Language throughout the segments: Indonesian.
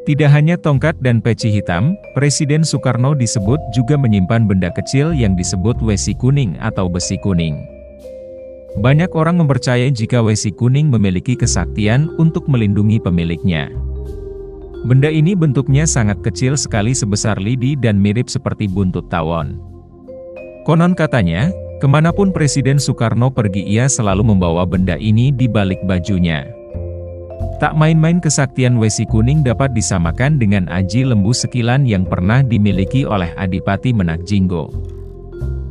Tidak hanya tongkat dan peci hitam, Presiden Soekarno disebut juga menyimpan benda kecil yang disebut wesi kuning atau besi kuning. Banyak orang mempercayai jika wesi kuning memiliki kesaktian untuk melindungi pemiliknya. Benda ini bentuknya sangat kecil sekali sebesar lidi dan mirip seperti buntut tawon. Konon katanya, kemanapun Presiden Soekarno pergi ia selalu membawa benda ini di balik bajunya. Tak main-main kesaktian wesi kuning dapat disamakan dengan aji lembu sekilan yang pernah dimiliki oleh Adipati Menak Jinggo.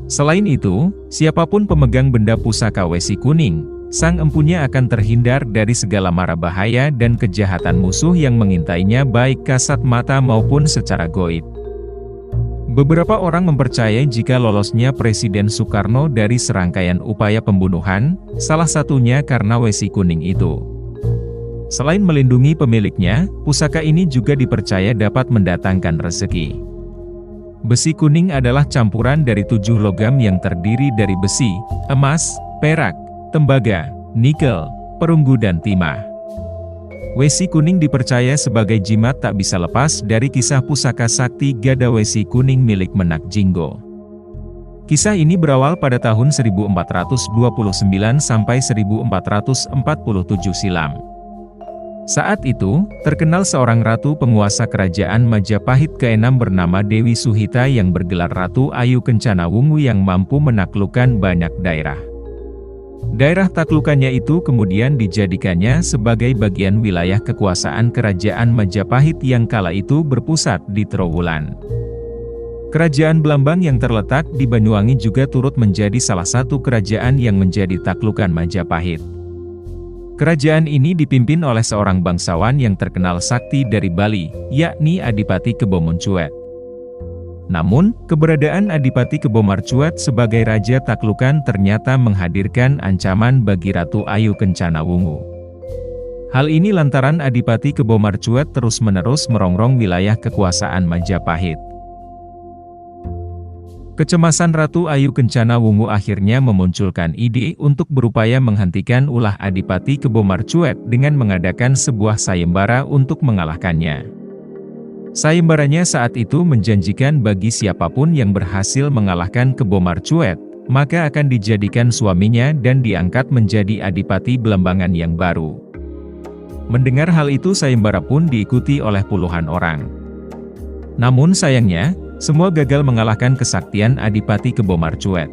Selain itu, siapapun pemegang benda pusaka wesi kuning, sang empunya akan terhindar dari segala mara bahaya dan kejahatan musuh yang mengintainya baik kasat mata maupun secara goib. Beberapa orang mempercayai jika lolosnya Presiden Soekarno dari serangkaian upaya pembunuhan, salah satunya karena wesi kuning itu. Selain melindungi pemiliknya, pusaka ini juga dipercaya dapat mendatangkan rezeki. Besi kuning adalah campuran dari 7 logam yang terdiri dari besi, emas, perak, tembaga, nikel, perunggu dan timah. Wesi kuning dipercaya sebagai jimat tak bisa lepas dari kisah pusaka sakti Gada Wesi Kuning milik Menak Jinggo. Kisah ini berawal pada tahun 1429 sampai 1447 silam. Saat itu, terkenal seorang ratu penguasa kerajaan Majapahit ke-6 bernama Dewi Suhita yang bergelar Ratu Ayu Kencana Wungu yang mampu menaklukkan banyak daerah. Daerah taklukannya itu kemudian dijadikannya sebagai bagian wilayah kekuasaan kerajaan Majapahit yang kala itu berpusat di Trowulan. Kerajaan Blambang yang terletak di Banyuwangi juga turut menjadi salah satu kerajaan yang menjadi taklukan Majapahit. Kerajaan ini dipimpin oleh seorang bangsawan yang terkenal sakti dari Bali, yakni Adipati Kebo Marcuet. Namun, keberadaan Adipati Kebo Marcuet sebagai raja taklukan ternyata menghadirkan ancaman bagi Ratu Ayu Kencana Wungu. Hal ini lantaran Adipati Kebo Marcuet terus-menerus merongrong wilayah kekuasaan Majapahit. Kecemasan Ratu Ayu Kencana Wungu akhirnya memunculkan ide untuk berupaya menghentikan ulah Adipati Kebo Marcuet dengan mengadakan sebuah sayembara untuk mengalahkannya. Sayembaranya saat itu menjanjikan bagi siapapun yang berhasil mengalahkan Kebo Marcuet, maka akan dijadikan suaminya dan diangkat menjadi Adipati Belambangan yang baru. Mendengar hal itu sayembara pun diikuti oleh puluhan orang. Namun sayangnya, semua gagal mengalahkan kesaktian Adipati Kebo Marcuet.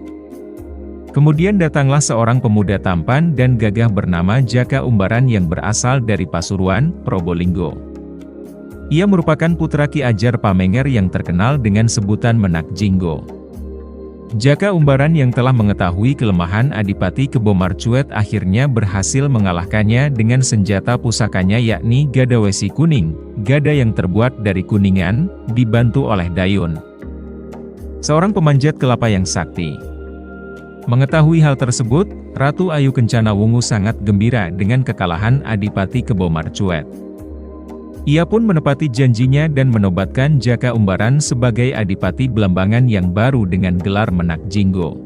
Kemudian datanglah seorang pemuda tampan dan gagah bernama Jaka Umbaran yang berasal dari Pasuruan, Probolinggo. Ia merupakan putra Ki Ajar Pamenger yang terkenal dengan sebutan Menak Jinggo. Jaka Umbaran yang telah mengetahui kelemahan Adipati Kebo Marcuet akhirnya berhasil mengalahkannya dengan senjata pusakanya yakni Gada Wesi Kuning, gada yang terbuat dari kuningan, dibantu oleh Dayun, seorang pemanjat kelapa yang sakti. Mengetahui hal tersebut, Ratu Ayu Kencana Wungu sangat gembira dengan kekalahan Adipati Kebo Marcuet. Ia pun menepati janjinya dan menobatkan Jaka Umbaran sebagai Adipati Belambangan yang baru dengan gelar Menak Jinggo.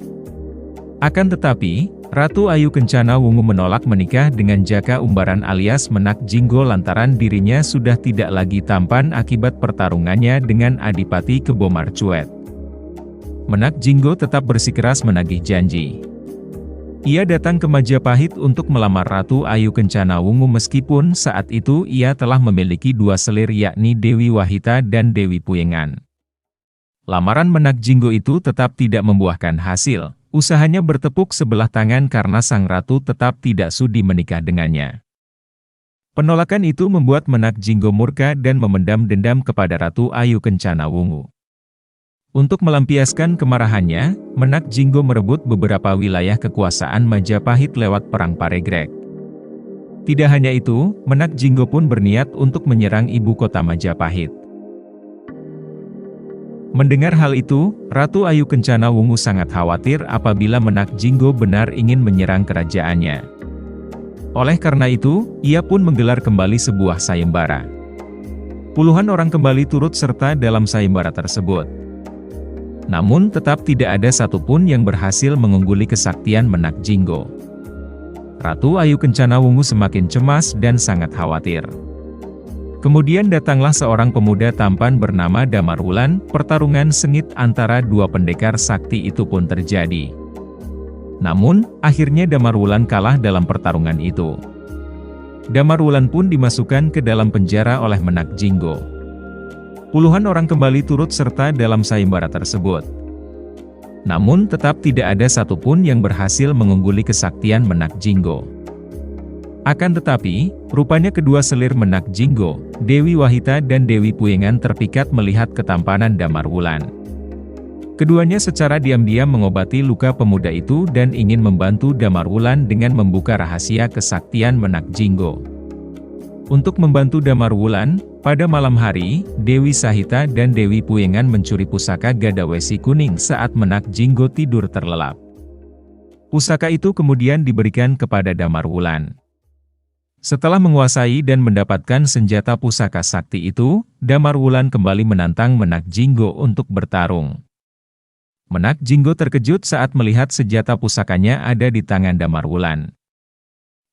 Akan tetapi, Ratu Ayu Kencana Wungu menolak menikah dengan Jaka Umbaran alias Menak Jinggo lantaran dirinya sudah tidak lagi tampan akibat pertarungannya dengan Adipati Kebo Marcuet. Menak Jinggo tetap bersikeras menagih janji. Ia datang ke Majapahit untuk melamar Ratu Ayu Kencana Wungu meskipun saat itu ia telah memiliki 2 selir yakni Dewi Wahita dan Dewi Puyengan. Lamaran Menak Jinggo itu tetap tidak membuahkan hasil, usahanya bertepuk sebelah tangan karena sang ratu tetap tidak sudi menikah dengannya. Penolakan itu membuat Menak Jinggo murka dan memendam dendam kepada Ratu Ayu Kencana Wungu. Untuk melampiaskan kemarahannya, Menak Jinggo merebut beberapa wilayah kekuasaan Majapahit lewat Perang Paregreg. Tidak hanya itu, Menak Jinggo pun berniat untuk menyerang ibu kota Majapahit. Mendengar hal itu, Ratu Ayu Kencana Wungu sangat khawatir apabila Menak Jinggo benar ingin menyerang kerajaannya. Oleh karena itu, ia pun menggelar kembali sebuah sayembara. Puluhan orang kembali turut serta dalam sayembara tersebut. Namun tetap tidak ada satupun yang berhasil mengungguli kesaktian Menak Jinggo. Ratu Ayu Kencana Wungu semakin cemas dan sangat khawatir. Kemudian datanglah seorang pemuda tampan bernama Damarwulan, pertarungan sengit antara dua pendekar sakti itu pun terjadi. Namun, akhirnya Damarwulan kalah dalam pertarungan itu. Damarwulan pun dimasukkan ke dalam penjara oleh Menak Jinggo. Puluhan orang kembali turut serta dalam sayembara tersebut. Namun tetap tidak ada satupun yang berhasil mengungguli kesaktian Menak Jinggo. Akan tetapi, rupanya kedua selir Menak Jinggo, Dewi Wahita dan Dewi Puyengan terpikat melihat ketampanan Damarwulan. Keduanya secara diam-diam mengobati luka pemuda itu dan ingin membantu Damarwulan dengan membuka rahasia kesaktian Menak Jinggo. Untuk membantu Damarwulan, pada malam hari, Dewi Sahita dan Dewi Puyengan mencuri pusaka Gada Wesi Kuning saat Menak Jinggo tidur terlelap. Pusaka itu kemudian diberikan kepada Damarwulan. Setelah menguasai dan mendapatkan senjata pusaka sakti itu, Damarwulan kembali menantang Menak Jinggo untuk bertarung. Menak Jinggo terkejut saat melihat senjata pusakanya ada di tangan Damarwulan.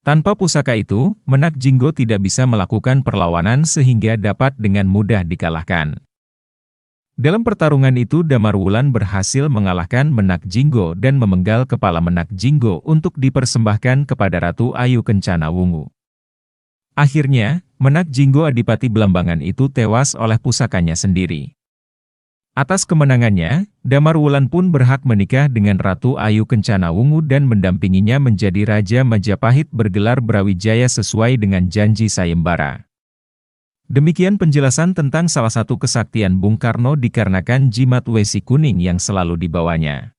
Tanpa pusaka itu, Menak Jinggo tidak bisa melakukan perlawanan sehingga dapat dengan mudah dikalahkan. Dalam pertarungan itu Damarwulan berhasil mengalahkan Menak Jinggo dan memenggal kepala Menak Jinggo untuk dipersembahkan kepada Ratu Ayu Kencana Wungu. Akhirnya, Menak Jinggo Adipati Belambangan itu tewas oleh pusakanya sendiri. Atas kemenangannya, Damarwulan pun berhak menikah dengan Ratu Ayu Kencana Wungu dan mendampinginya menjadi Raja Majapahit bergelar Brawijaya sesuai dengan janji sayembara. Demikian penjelasan tentang salah satu kesaktian Bung Karno dikarenakan jimat Wesi Kuning yang selalu dibawanya.